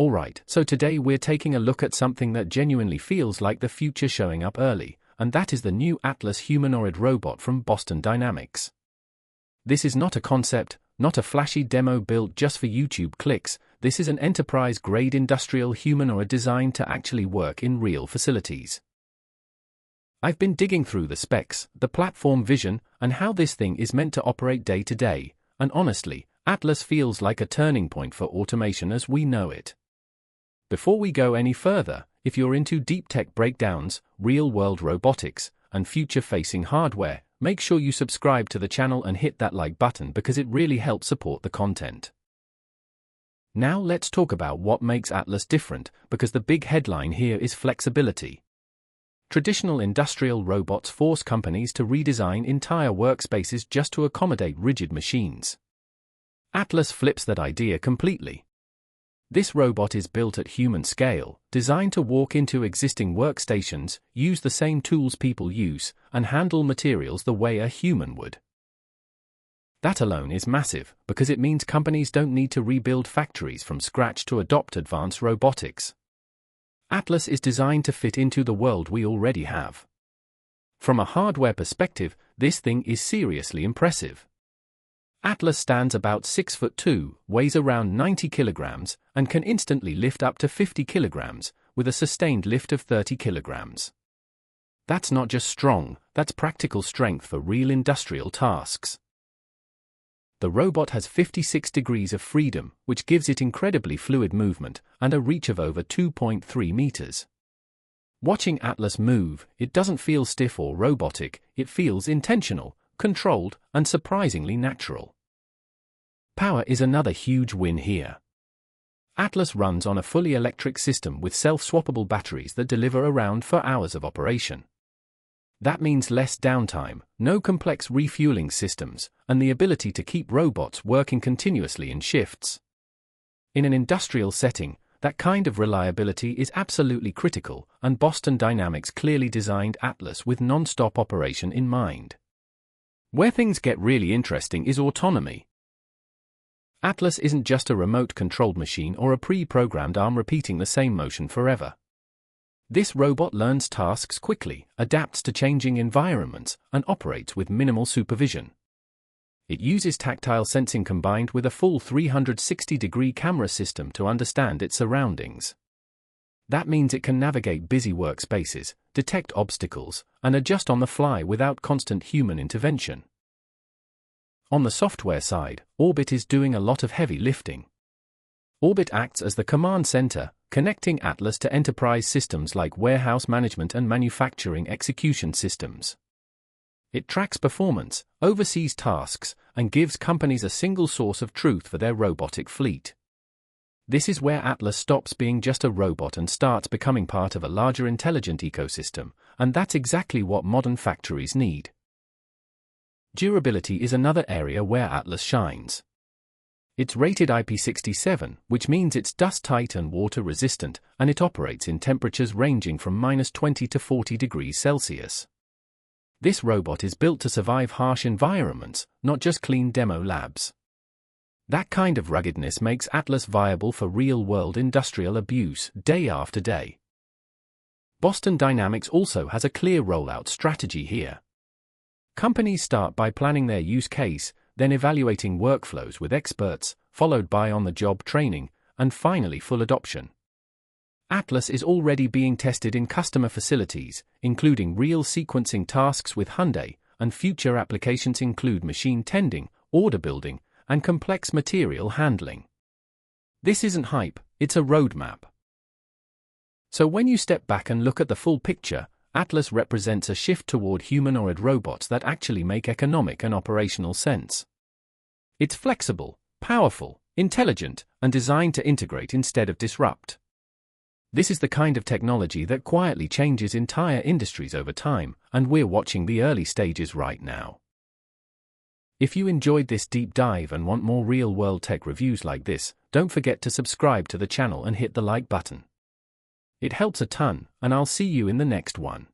Alright, so today we're taking a look at something that genuinely feels like the future showing up early, and that is the new Atlas humanoid robot from Boston Dynamics. This is not a concept, not a flashy demo built just for YouTube clicks. This is an enterprise-grade industrial humanoid designed to actually work in real facilities. I've been digging through the specs, the platform vision, and how this thing is meant to operate day to day, and honestly, Atlas feels like a turning point for automation as we know it. Before we go any further, if you're into deep tech breakdowns, real-world robotics, and future-facing hardware, make sure you subscribe to the channel and hit that like button because it really helps support the content. Now let's talk about what makes Atlas different, because the big headline here is flexibility. Traditional industrial robots force companies to redesign entire workspaces just to accommodate rigid machines. Atlas flips that idea completely. This robot is built at human scale, designed to walk into existing workstations, use the same tools people use, and handle materials the way a human would. That alone is massive, because it means companies don't need to rebuild factories from scratch to adopt advanced robotics. Atlas is designed to fit into the world we already have. From a hardware perspective, this thing is seriously impressive. Atlas stands about 6'2", weighs around 90 kilograms, and can instantly lift up to 50 kilograms, with a sustained lift of 30 kilograms. That's not just strong, that's practical strength for real industrial tasks. The robot has 56 degrees of freedom, which gives it incredibly fluid movement, and a reach of over 2.3 meters. Watching Atlas move, it doesn't feel stiff or robotic, it feels intentional, controlled, and surprisingly natural. Power is another huge win here. Atlas runs on a fully electric system with self-swappable batteries that deliver around 4 hours of operation. That means less downtime, no complex refueling systems, and the ability to keep robots working continuously in shifts. In an industrial setting, that kind of reliability is absolutely critical, and Boston Dynamics clearly designed Atlas with non-stop operation in mind. Where things get really interesting is autonomy. Atlas isn't just a remote-controlled machine or a pre-programmed arm repeating the same motion forever. This robot learns tasks quickly, adapts to changing environments, and operates with minimal supervision. It uses tactile sensing combined with a full 360-degree camera system to understand its surroundings. That means it can navigate busy workspaces, detect obstacles, and adjust on the fly without constant human intervention. On the software side, Orbit is doing a lot of heavy lifting. Orbit acts as the command center, connecting Atlas to enterprise systems like warehouse management and manufacturing execution systems. It tracks performance, oversees tasks, and gives companies a single source of truth for their robotic fleet. This is where Atlas stops being just a robot and starts becoming part of a larger intelligent ecosystem, and that's exactly what modern factories need. Durability is another area where Atlas shines. It's rated IP67, which means it's dust-tight and water-resistant, and it operates in temperatures ranging from -20 to 40 degrees Celsius. This robot is built to survive harsh environments, not just clean demo labs. That kind of ruggedness makes Atlas viable for real-world industrial abuse day after day. Boston Dynamics also has a clear rollout strategy here. Companies start by planning their use case, then evaluating workflows with experts, followed by on-the-job training, and finally full adoption. Atlas is already being tested in customer facilities, including real sequencing tasks with Hyundai, and future applications include machine tending, order building, and complex material handling. This isn't hype, it's a roadmap. So when you step back and look at the full picture, Atlas represents a shift toward humanoid robots that actually make economic and operational sense. It's flexible, powerful, intelligent, and designed to integrate instead of disrupt. This is the kind of technology that quietly changes entire industries over time, and we're watching the early stages right now. If you enjoyed this deep dive and want more real-world tech reviews like this, don't forget to subscribe to the channel and hit the like button. It helps a ton, and I'll see you in the next one.